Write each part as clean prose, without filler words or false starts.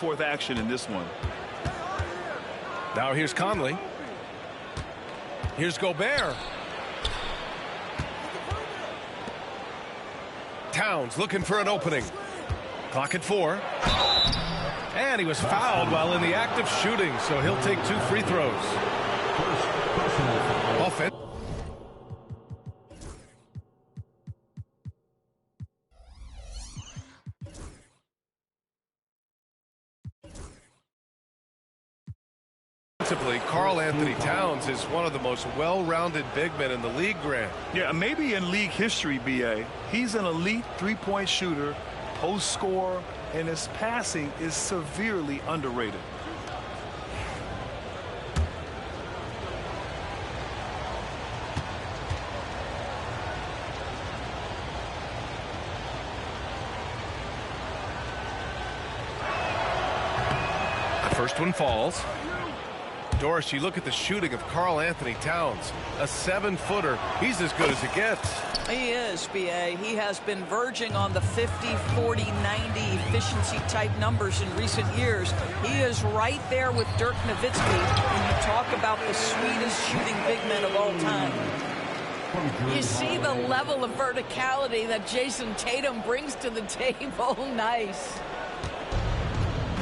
back-and-forth action in this one. Now here's Conley. Here's Gobert. Towns looking for an opening. Clock at 4. And he was fouled while in the act of shooting, so he'll take 2 free throws. Offense. Karl Anthony Towns is one of the most well-rounded big men in the league, Grant. Yeah, maybe in league history, B.A. He's an elite three-point shooter, post scorer, and his passing is severely underrated. The first one falls. Doris, you look at the shooting of Karl Anthony Towns, a 7-footer. He's as good as it gets. He is, B.A. He has been verging on the 50, 40, 90 efficiency type numbers in recent years. He is right there with Dirk Nowitzki when you talk about the sweetest shooting big men of all time. You see the level of verticality that Jason Tatum brings to the table. Nice.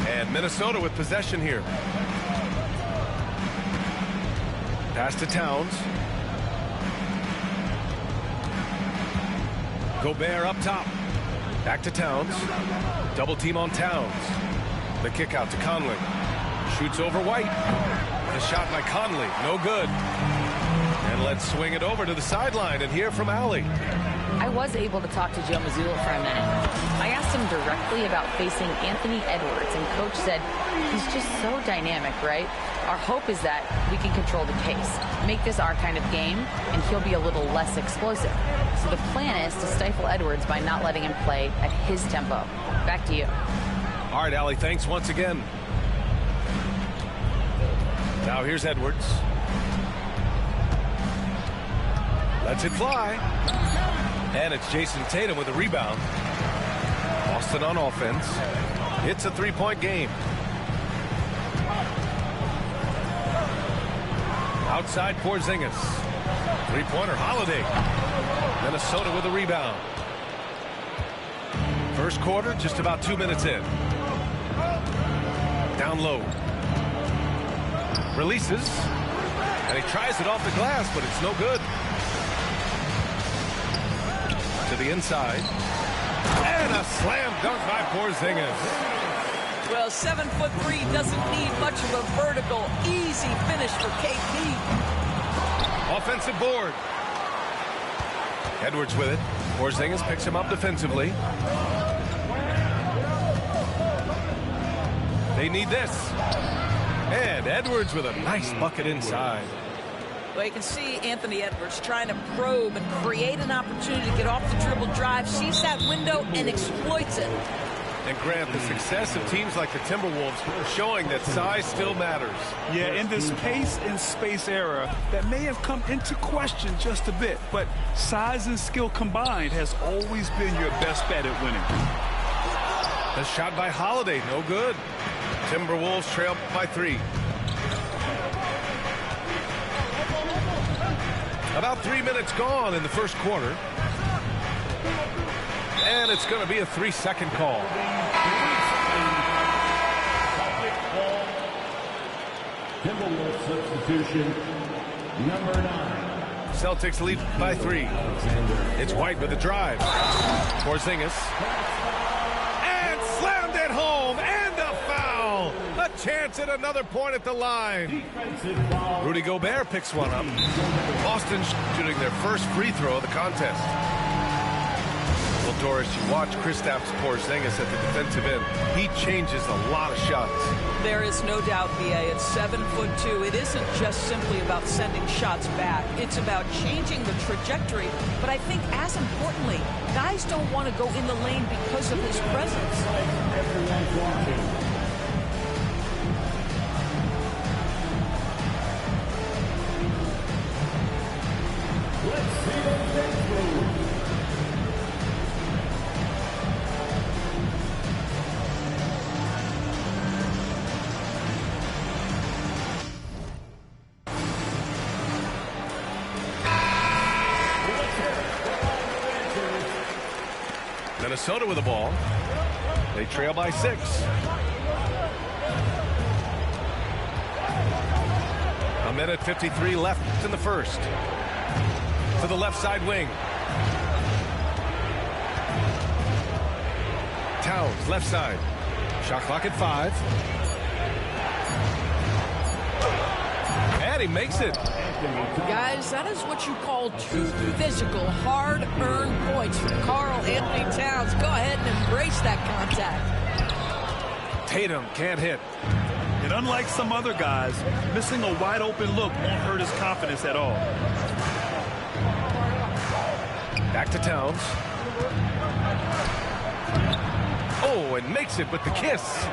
And Minnesota with possession here. Pass to Towns. Gobert up top. Back to Towns. Double team on Towns. The kick out to Conley. Shoots over White. The shot by Conley. No good. And let's swing it over to the sideline and hear from Allie. I was able to talk to Joe Mazzulla for a minute. I asked him directly about facing Anthony Edwards, and Coach said he's just so dynamic, right? Our hope is that we can control the pace, make this our kind of game, and he'll be a little less explosive. So the plan is to stifle Edwards by not letting him play at his tempo. Back to you. All right, Allie, thanks once again. Now here's Edwards. Lets it fly. And it's Jason Tatum with a rebound. Boston on offense. It's a 3-point game. Outside Porzingis. Three-pointer Holiday. Minnesota with a rebound. First quarter, just about 2 minutes in. Down low. Releases. And he tries it off the glass, but it's no good. To the inside. And a slam dunk by Porzingis. Well, 7'3" doesn't need much of a vertical. Easy finish for KP. Offensive board. Edwards with it. Porzingis picks him up defensively. They need this. And Edwards with a nice bucket inside. Well, you can see Anthony Edwards trying to probe and create an opportunity to get off the dribble drive, sees that window and exploits it. And Grant, the success of teams like the Timberwolves showing that size still matters. Yeah, in this pace and space era, that may have come into question just a bit, but size and skill combined has always been your best bet at winning. A shot by Holiday, no good. Timberwolves trail by 3. About 3 minutes gone in the first quarter. And it's going to be a 3-second call. Timberwolves substitution, number 9. Celtics lead by 3. It's White with a drive. Porzingis. And slammed it home. And a foul. A chance at another point at the line. Rudy Gobert picks one up. Boston shooting their first free throw of the contest. Well, Doris, you watch Kristaps Porzingis at the defensive end. He changes a lot of shots. There is no doubt, B.A. It's 7'2". It isn't just simply about sending shots back. It's about changing the trajectory. But I think, as importantly, guys don't want to go in the lane because of his presence. Everyone's watching. Let's see those dance moves. Minnesota with the ball. They trail by 6. A minute 53 left in the first. To the left side wing. Towns, left side. Shot clock at 5. And he makes it. Guys, that is what you call true physical, hard-earned points from Karl-Anthony Towns. Go ahead and embrace that contact. Tatum can't hit. And unlike some other guys, missing a wide-open look won't hurt his confidence at all. Back to Towns. Oh, and makes it with the kiss.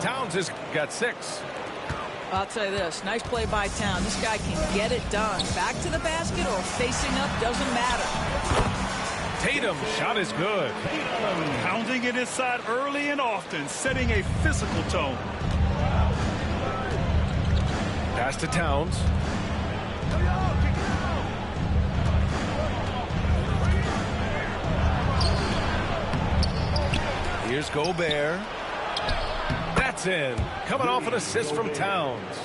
Towns has got 6. I'll tell you this, nice play by Towns. This guy can get it done. Back to the basket or facing up, doesn't matter. Tatum, shot is good. Pounding it inside early and often, setting a physical tone. Pass to Towns. Here's Gobert. That's in. Coming off an assist from Towns.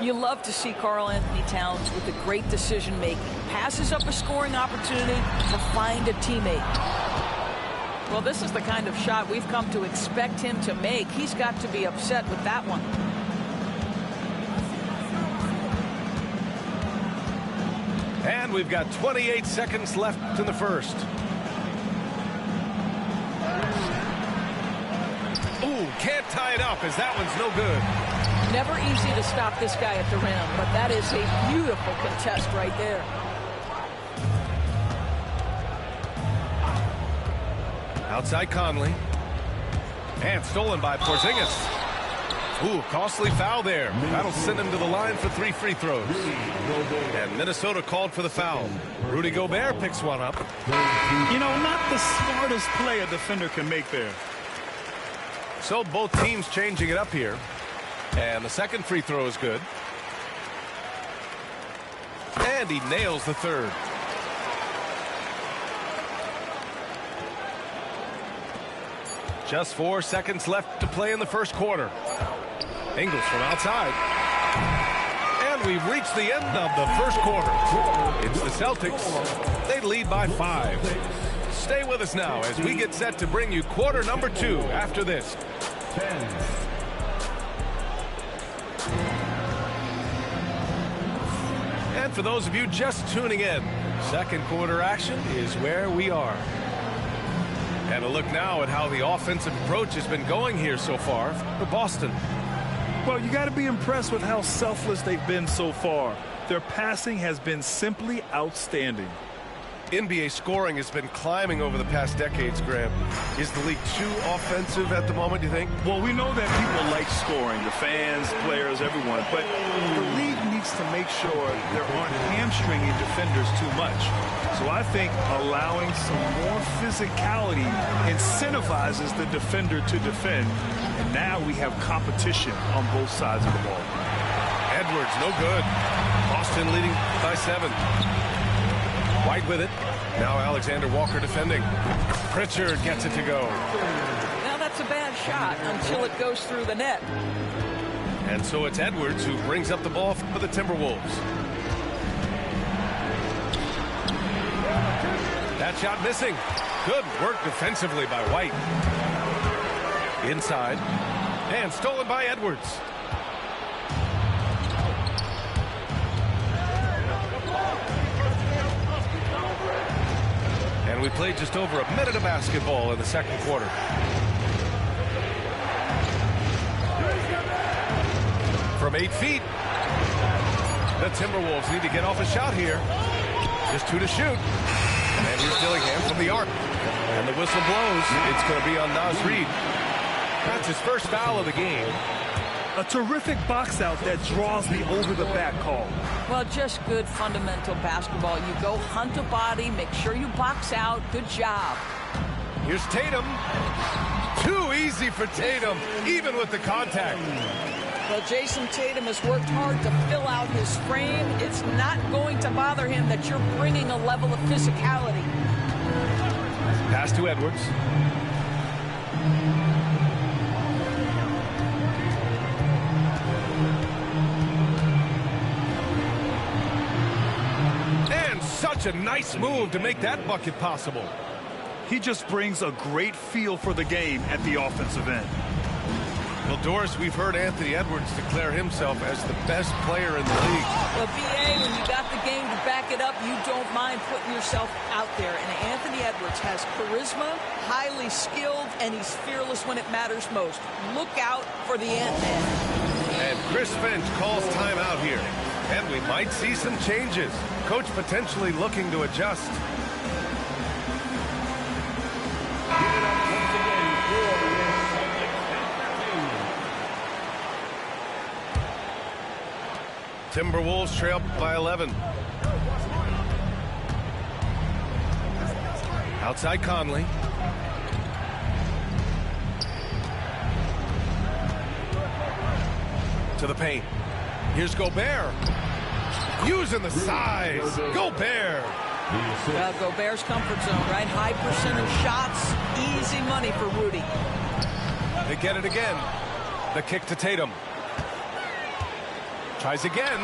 You love to see Karl-Anthony Towns with the great decision-making. Passes up a scoring opportunity to find a teammate. Well, this is the kind of shot we've come to expect him to make. He's got to be upset with that one. And we've got 28 seconds left in the first. Ooh, can't tie it up as that one's no good. Never easy to stop this guy at the rim, but that is a beautiful contest right there. Outside Conley. And stolen by Porzingis. Ooh, costly foul there. That'll send him to the line for 3 free throws. And Minnesota called for the foul. Rudy Gobert picks one up. You know, not the smartest play a defender can make there. So both teams changing it up here. And the second free throw is good. And he nails the third. Just 4 seconds left to play in the first quarter. Ingles from outside. And we've reached the end of the first quarter. It's the Celtics. They lead by 5. Stay with us now as we get set to bring you quarter number 2 after this. 10. And for those of you just tuning in, second quarter action is where we are. And a look now at how the offensive approach has been going here so far for Boston. Well, you got to be impressed with how selfless they've been so far. Their passing has been simply outstanding. NBA scoring has been climbing over the past decades, Graham. Is the league too offensive at the moment, do you think? Well, we know that people like scoring, the fans, players, everyone, but the league needs to make sure there aren't hamstringing defenders too much. So I think allowing some more physicality incentivizes the defender to defend, and now we have competition on both sides of the ball. Edwards, no good. Boston leading by 7. White with it. Now Alexander Walker defending. Pritchard gets it to go. Now that's a bad shot until it goes through the net. And so it's Edwards who brings up the ball for the Timberwolves. That shot missing. Good work defensively by White. Inside. And stolen by Edwards. And we played just over a minute of basketball in the second quarter. From 8 feet. The Timberwolves need to get off a shot here. Just 2 to shoot. And here's Dillingham from the arc. And the whistle blows. It's going to be on Naz Reid. That's his first foul of the game. A terrific box out that draws the over-the-back call. Well, just good fundamental basketball. You go hunt a body, make sure you box out. Good job. Here's Tatum. Too easy for Tatum, even with the contact. Well, Jason Tatum has worked hard to fill out his frame. It's not going to bother him that you're bringing a level of physicality. Pass to Edwards. And such a nice move to make that bucket possible. He just brings a great feel for the game at the offensive end. Well, Doris, we've heard Anthony Edwards declare himself as the best player in the league. Well, B.A., when you got the game to back it up, you don't mind putting yourself out there. And Anthony Edwards has charisma, highly skilled, and he's fearless when it matters most. Look out for the Ant-Man. And Chris Finch calls timeout here. And we might see some changes. Coach potentially looking to adjust. Timberwolves trail by 11. Outside Conley. To the paint. Here's Gobert. Using the size. Gobert. Gobert's comfort zone, right? High percentage shots. Easy money for Rudy. They get it again. The kick to Tatum. Tries again.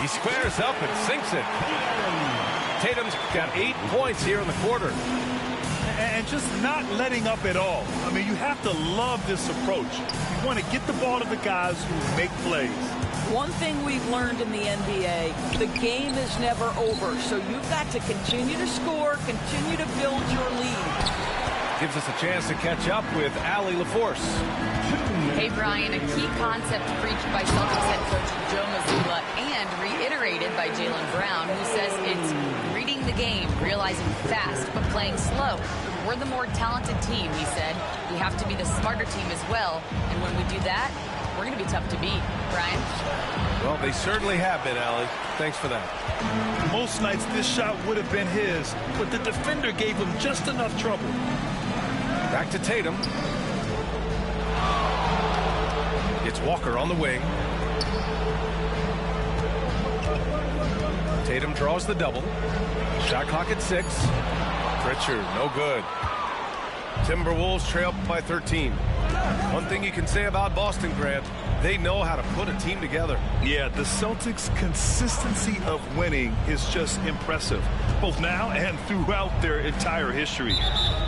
He squares up and sinks it. Tatum's got 8 points here in the quarter. And just not letting up at all. I mean, you have to love this approach. You want to get the ball to the guys who make plays. One thing we've learned in the NBA, the game is never over. So you've got to continue to score, continue to build your lead. Gives us a chance to catch up with Allie LaForce. Hey, Brian, a key concept preached by Celtics head coach Joe Mazzulla and reiterated by Jaylen Brown, who says it's reading the game, realizing fast, but playing slow. We're the more talented team, he said. We have to be the smarter team as well. And when we do that, we're going to be tough to beat. Brian? Well, they certainly have been, Allie. Thanks for that. Most nights this shot would have been his, but the defender gave him just enough trouble. Back to Tatum. It's Walker on the wing. Tatum draws the double. Shot clock at 6. Pritchard, no good. Timberwolves trail by 13. One thing you can say about Boston, Grant, they know how to put a team together. Yeah, the Celtics' consistency of winning is just impressive, both now and throughout their entire history.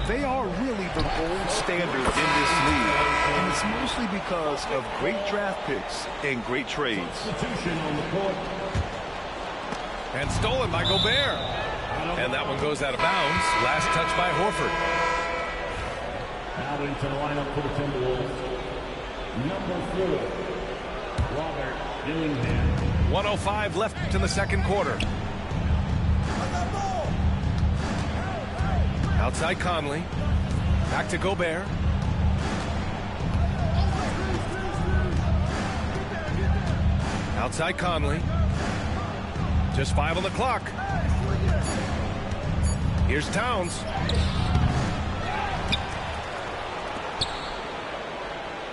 They are really the gold standard in this league, and it's mostly because of great draft picks and great trades. And stolen by Gobert. And that one goes out of bounds. Last touch by Horford. Out into the lineup for the Timberwolves, number 4, Robert Dillingham. 1:05 left in the second quarter. Outside Conley. Back to Gobert. Outside Conley. Just 5 on the clock. Here's Towns.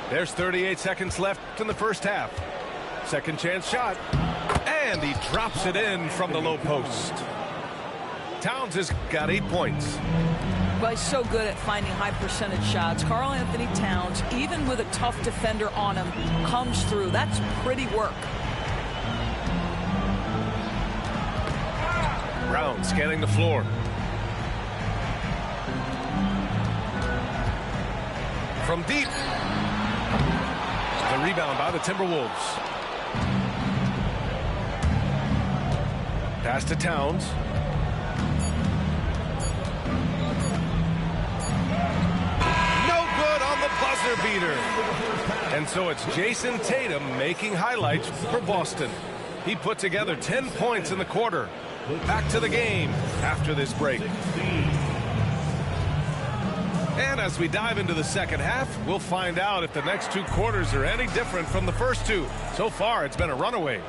There's 38 seconds left in the first half. Second chance shot. And he drops it in from the low post. Towns has got 8 points. Well, he's so good at finding high percentage shots. Karl Anthony Towns, even with a tough defender on him, comes through. That's pretty work. Brown scanning the floor. From deep. The rebound by the Timberwolves. Pass to Towns. No good on the buzzer beater. And so it's Jason Tatum making highlights for Boston. He put together 10 points in the quarter. Back to the game after this break. And as we dive into the second half, we'll find out if the next 2 quarters are any different from the first 2. So far, it's been a runaway.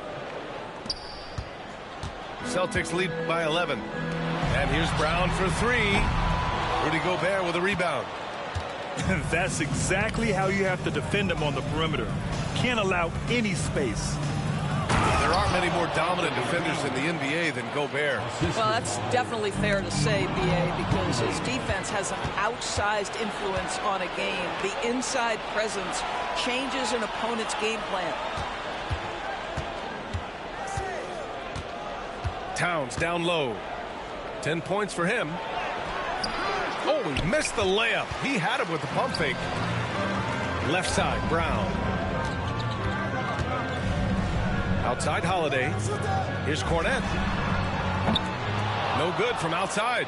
Celtics lead by 11. And here's Brown for 3. Rudy Gobert with a rebound. That's exactly how you have to defend him on the perimeter. Can't allow any space. there aren't many more dominant defenders in the NBA than Gobert. Well, that's definitely fair to say, B.A., because his defense has an outsized influence on a game. The inside presence changes an opponent's game plan. Towns down low. 10 points for him. Oh, he missed the layup. He had it with the pump fake. Left side, Brown. Outside, Holiday. Here's Cornette. No good from outside.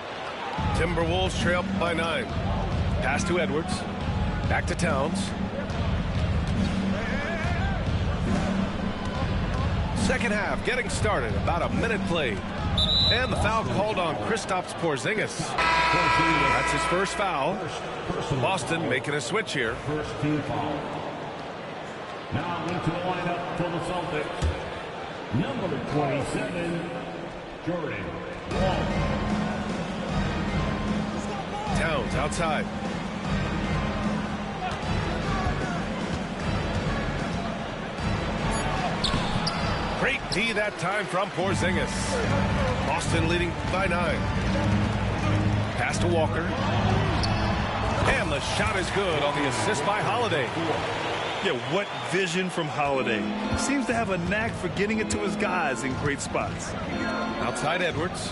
Timberwolves trail by 9. Pass to Edwards. Back to Towns. Second half getting started. About a minute played. And the foul called on Kristaps Porzingis. That's his first foul. Boston making a switch here. First team foul. Now into the lineup for the Celtics. Number 27, Jordan Wall. Towns outside. Great D that time from Porzingis. Boston leading by 9. Pass to Walker. And the shot is good on the assist by Holiday. Yeah, what vision from Holiday. Seems to have a knack for getting it to his guys in great spots. Outside Edwards.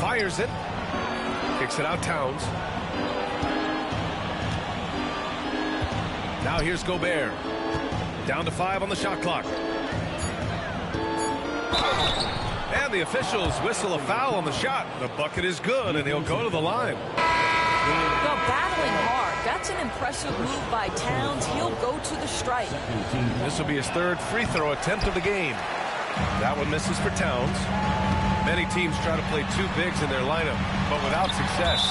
Fires it. Kicks it out Towns. Now here's Gobert. Down to 5 on the shot clock. And the officials whistle a foul on the shot. The bucket is good, and he'll go to the line. Well, battling hard. That's an impressive move by Towns. He'll go to the stripe. This will be his third free throw attempt of the game. That one misses for Towns. Many teams try to play two bigs in their lineup, but without success.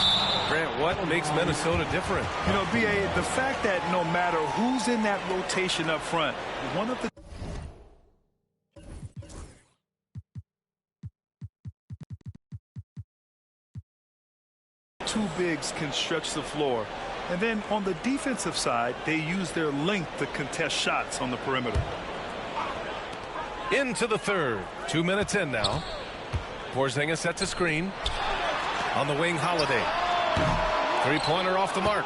Grant, what makes Minnesota different? You know, B.A., the fact that no matter who's in that rotation up front, one of the two bigs can stretch the floor. And then on the defensive side, they use their length to contest shots on the perimeter. Into the third. 2 minutes in now. Porzingis sets a screen. On the wing, Holiday. Three-pointer off the mark.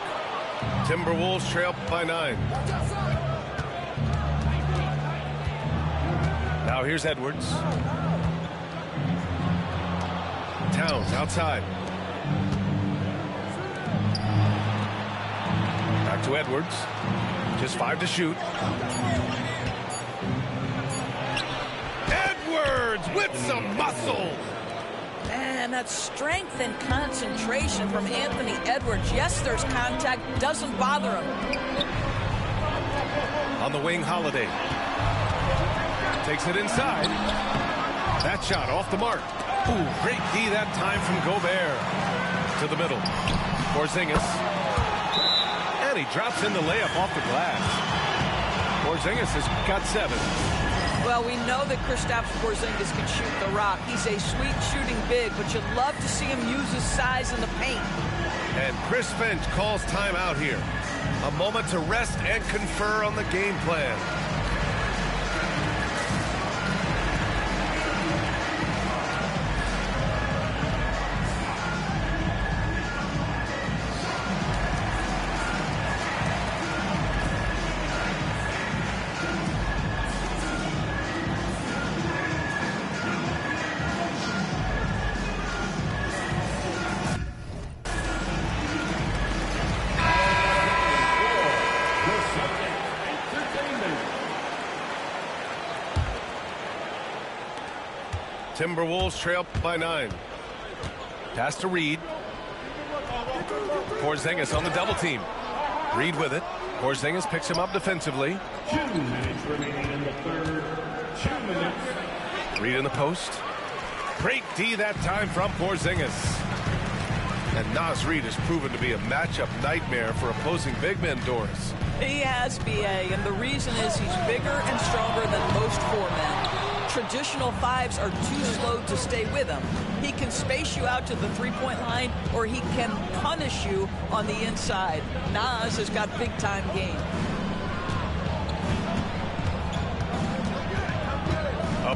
Timberwolves trail by 9. Now here's Edwards. Towns outside. Back to Edwards. Just 5 to shoot. Edwards with some muscle. Man, that's strength and concentration from Anthony Edwards. Yes, there's contact. Doesn't bother him. On the wing, Holiday. Takes it inside. That shot off the mark. Ooh, great D that time from Gobert. To the middle. Porzingis. And he drops in the layup off the glass. Porzingis has got 7. Well, we know that Kristaps Porzingis can shoot the rock. He's a sweet shooting big, but you'd love to see him use his size in the paint. And Chris Finch calls timeout here. A moment to rest and confer on the game plan. Timberwolves trail by 9. Pass to Reed. Porzingis on the double team. Reed with it. Porzingis picks him up defensively. 2 minutes remaining in the third. 2 minutes. Reed in the post. Great D that time from Porzingis. And Naz Reid has proven to be a matchup nightmare for opposing big men, Doris. He has, B.A., and the reason is he's bigger and stronger than most 4 men. Traditional 5s are too slow to stay with him. He can space you out to the three-point line, or he can punish you on the inside. Naz has got big-time game.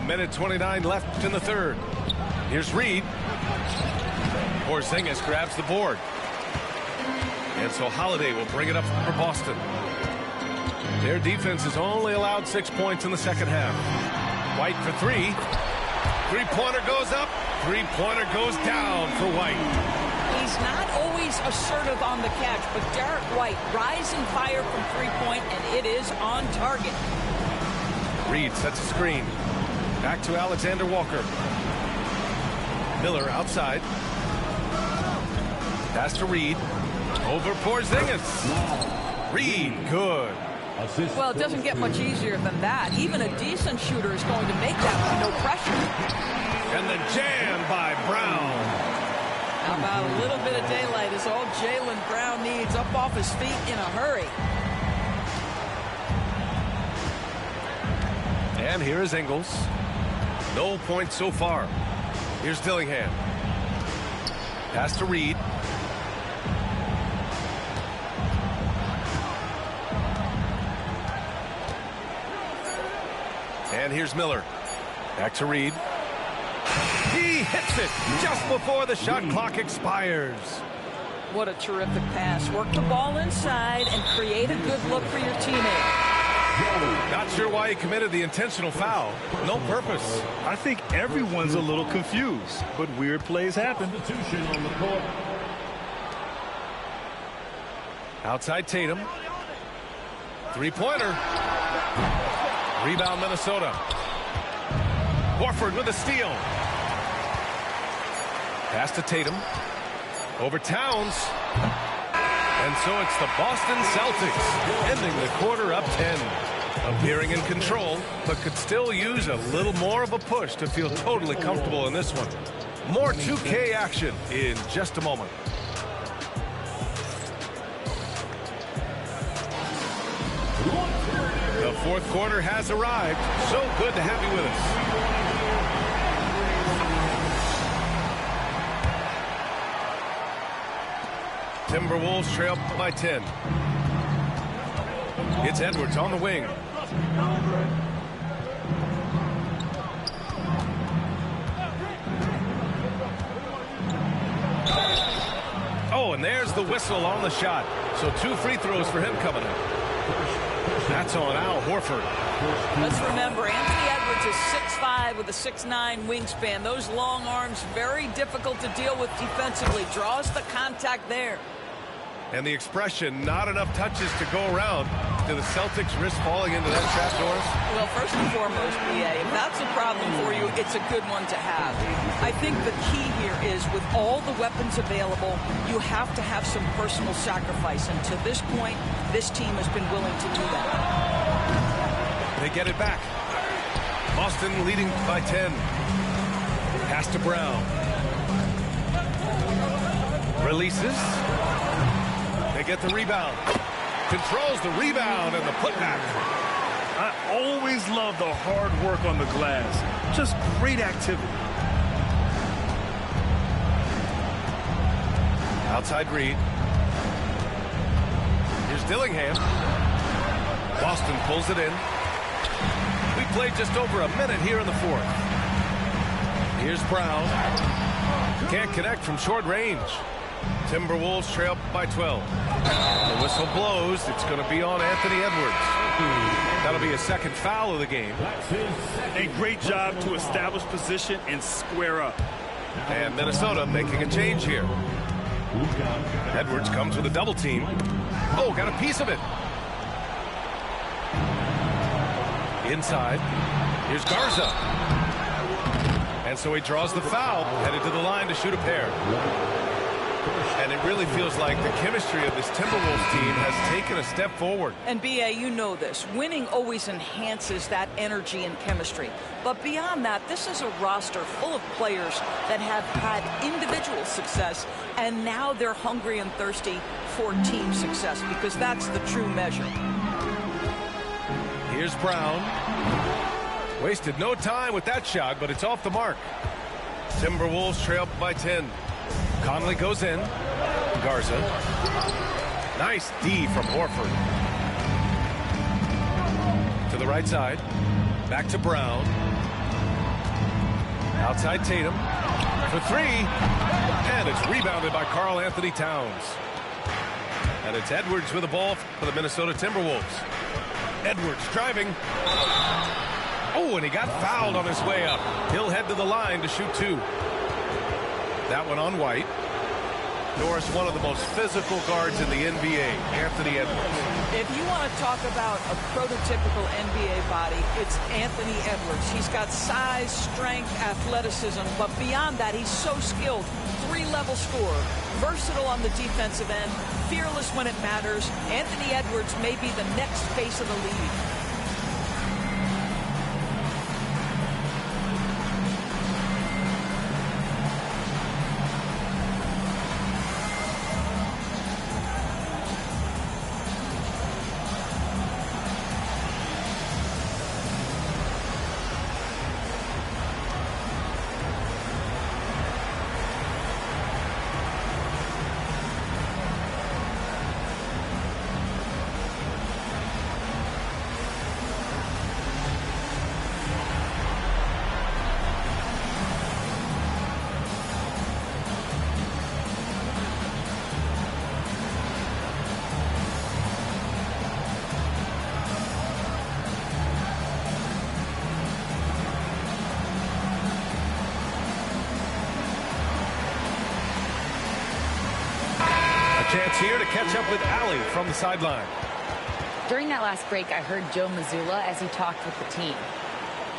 1:29 left in the third. Here's Reed. Porzingis grabs the board. And so Holiday will bring it up for Boston. Their defense has only allowed 6 points in the second half. White for three. Three-pointer goes up. Three-pointer goes down for White. He's not always assertive on the catch, but Derek White, rise and fire from three-point, and it is on target. Reed sets a screen. Back to Alexander Walker. Miller outside. Pass to Reed. Over Porzingis. Reed, good. Well, it doesn't get much easier than that. Even a decent shooter is going to make that with no pressure. And the jam by Brown. How about a little bit of daylight is all Jaylen Brown needs, up off his feet in a hurry. And here is Ingles. No points so far. Here's Dillingham. Pass to Reed. And here's Miller. Back to Reed. He hits it just before the shot clock expires. What a terrific pass. Work the ball inside and create a good look for your teammate. Not sure why he committed the intentional foul. No purpose. I think everyone's a little confused, but weird plays happen. On the court. Outside Tatum. Three-pointer. Rebound Minnesota. Horford with a steal. Pass to Tatum. Over Towns. And so it's the Boston Celtics ending the quarter up 10. Appearing in control, but could still use a little more of a push to feel totally comfortable in this one. More 2K action in just a moment. The fourth quarter has arrived. So good to have you with us. Timberwolves trail by 10. It's Edwards on the wing. Oh, and there's the whistle on the shot. So 2 free throws for him coming up. That's on Al Horford. Let's remember, Anthony Edwards is 6'5" with a 6'9" wingspan. Those long arms, very difficult to deal with defensively. Draws the contact there. And the expression, not enough touches to go around. Do the Celtics risk falling into that trap, Doris? Well, first and foremost, BA, if that's a problem for you, it's a good one to have. I think the key here is with all the weapons available, you have to have some personal sacrifice. And to this point, this team has been willing to do that. They get it back. Boston leading by 10. Pass to Brown. Releases. They get the rebound. Controls the rebound and the putback. I always love the hard work on the glass. Just great activity. Outside Reed. Here's Dillingham. Boston pulls it in. We played just over a minute here in the fourth. Here's Brown. Can't connect from short range. Timberwolves trail by 12. The whistle blows. It's going to be on Anthony Edwards. That'll be a second foul of the game. A great job to establish position and square up. And Minnesota making a change here. Edwards comes with a double team. Oh, got a piece of it. Inside. Here's Garza. And so he draws the foul, headed to the line to shoot a pair. And it really feels like the chemistry of this Timberwolves team has taken a step forward. And BA, you know this. Winning always enhances that energy and chemistry. But beyond that, this is a roster full of players that have had individual success, and now they're hungry and thirsty for team success, because that's the true measure. Here's Brown. Wasted no time with that shot, but it's off the mark. Timberwolves trail by 10. Conley goes in. Garza. Nice D from Horford. To the right side. Back to Brown. Outside Tatum for three. And it's rebounded by Karl Anthony Towns. And it's Edwards with the ball for the Minnesota Timberwolves. Edwards driving. Oh, and he got fouled on his way up. He'll head to the line to shoot two. That one on White. Norris, one of the most physical guards in the NBA, Anthony Edwards. If you want to talk about a prototypical NBA body, it's Anthony Edwards. He's got size, strength, athleticism, but beyond that, he's so skilled. Three-level scorer, versatile on the defensive end, fearless when it matters. Anthony Edwards may be the next face of the league. Chance here to catch up with Allie from the sideline. During that last break, I heard Joe Mazzulla as he talked with the team.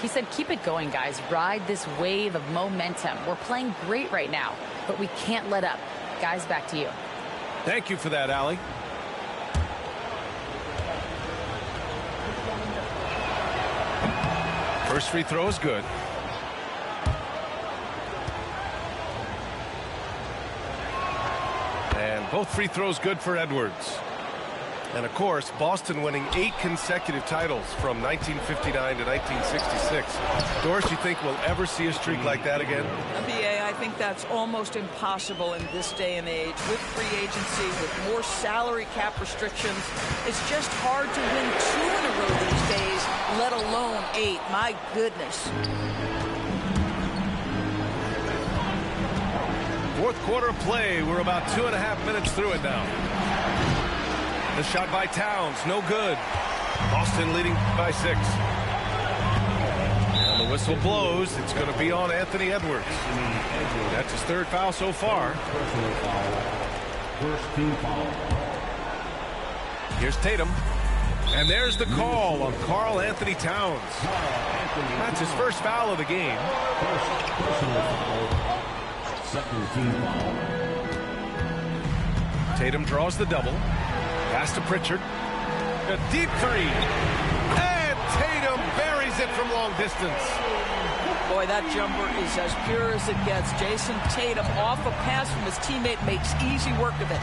He said, keep it going, guys. Ride this wave of momentum. We're playing great right now, but we can't let up. Guys, back to you. Thank you for that, Allie. First free throw is good. And both free throws good for Edwards. And, of course, Boston winning 8 consecutive titles from 1959 to 1966. Doris, you think we'll ever see a streak like that again? NBA, I think that's almost impossible in this day and age. With free agency, with more salary cap restrictions, it's just hard to win 2 in a row these days, let alone 8. My goodness. Fourth quarter of play. We're about 2.5 minutes through it now. The shot by Towns, no good. Boston leading by 6. And the whistle blows. It's going to be on Anthony Edwards. That's his 3rd foul so far. First team foul. Here's Tatum. And there's the call on Karl Anthony Towns. That's his 1st foul of the game. First personal foul. 2nd team foul. Tatum draws the double. Pass to Pritchard. A deep 3. And Tatum buries it from long distance. Boy, that jumper is as pure as it gets. Jason Tatum off a pass from his teammate makes easy work of it.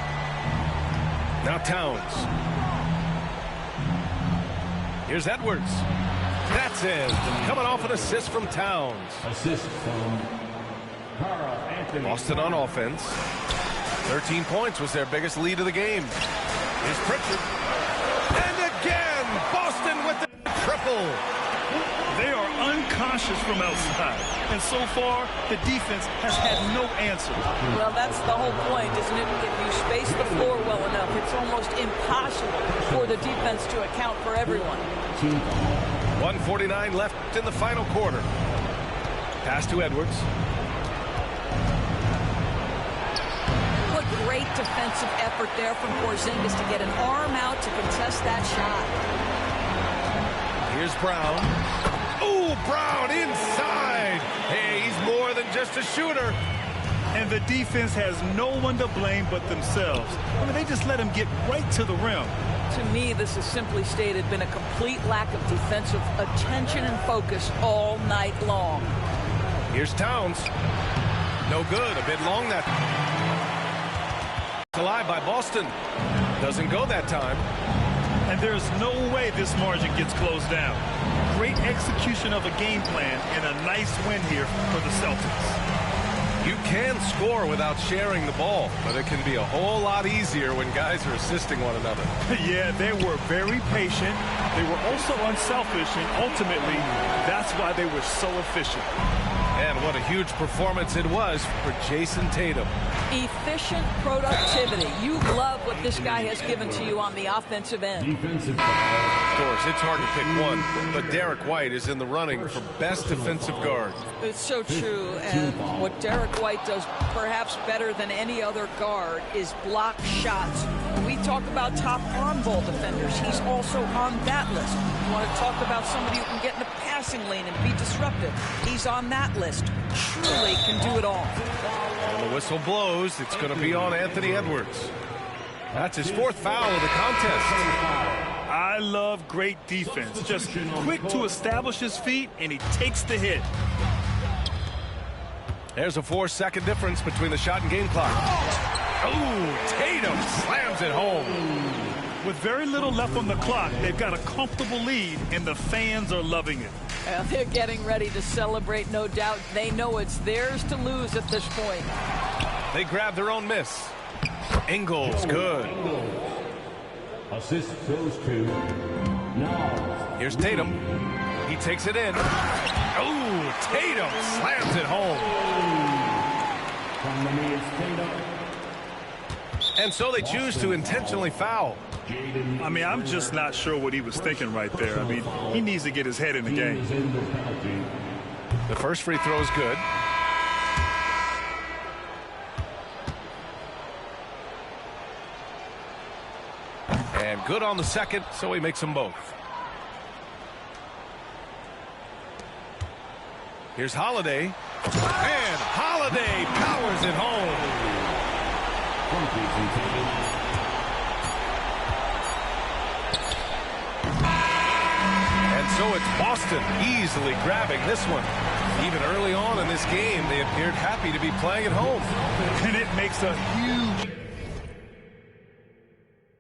Now Towns. Here's Edwards. That's it. Coming off an assist from Towns. Assist from Karl Anthony. Boston on offense. 13 points was their biggest lead of the game. Here's Pritchard. And again, Boston with the triple. They are unconscious from outside. And so far, the defense has had no answer. Well, that's the whole point, isn't it? If you space the floor well enough, it's almost impossible for the defense to account for everyone. 1:49 left in the final quarter. Pass to Edwards. Great defensive effort there from Porzingis to get an arm out to contest that shot. Here's Brown. Oh, Brown inside. Hey, he's more than just a shooter. And the defense has no one to blame but themselves. I mean, they just let him get right to the rim. To me, this is simply stated been a complete lack of defensive attention and focus all night long. Here's Towns. No good. A bit long that. Alive by Boston. Doesn't go that time. And there's no way this margin gets closed down. Great execution of a game plan and a nice win here for the Celtics. You can score without sharing the ball, but it can be a whole lot easier when guys are assisting one another. Yeah, they were very patient. They were also unselfish, and ultimately, that's why they were so efficient. And what a huge performance it was for Jason Tatum. Efficient productivity. You love what this guy has given to you on the offensive end. Defensive foul. Of course, it's hard to pick one, but Derek White is in the running for best defensive guard. It's so true, and what Derek White does perhaps better than any other guard is block shots. When we talk about top on-ball defenders, he's also on that list. You want to talk about somebody who can get in the passing lane and be disruptive. He's on that list. Truly can do it all. And the whistle blows. It's going to be on Anthony Edwards. That's his 4th foul of the contest. I love great defense. Just quick to establish his feet, and he takes the hit. There's a 4-second difference between the shot and game clock. Oh, Tatum slams it home. With very little left on the clock, they've got a comfortable lead, and the fans are loving it. They're getting ready to celebrate, no doubt. They know it's theirs to lose at this point. They grab their own miss. Ingles, good. Assist goes to now. Here's Tatum. He takes it in. Oh, Tatum slams it home. From the knee is Tatum. And so they choose to intentionally foul. I mean, I'm just not sure what he was thinking right there. I mean, he needs to get his head in the game. The first free throw is good. And good on the second, so he makes them both. Here's Holiday. And Holiday powers it home. And so it's Boston easily grabbing this one. Even early on in this game, they appeared happy to be playing at home. And it makes a huge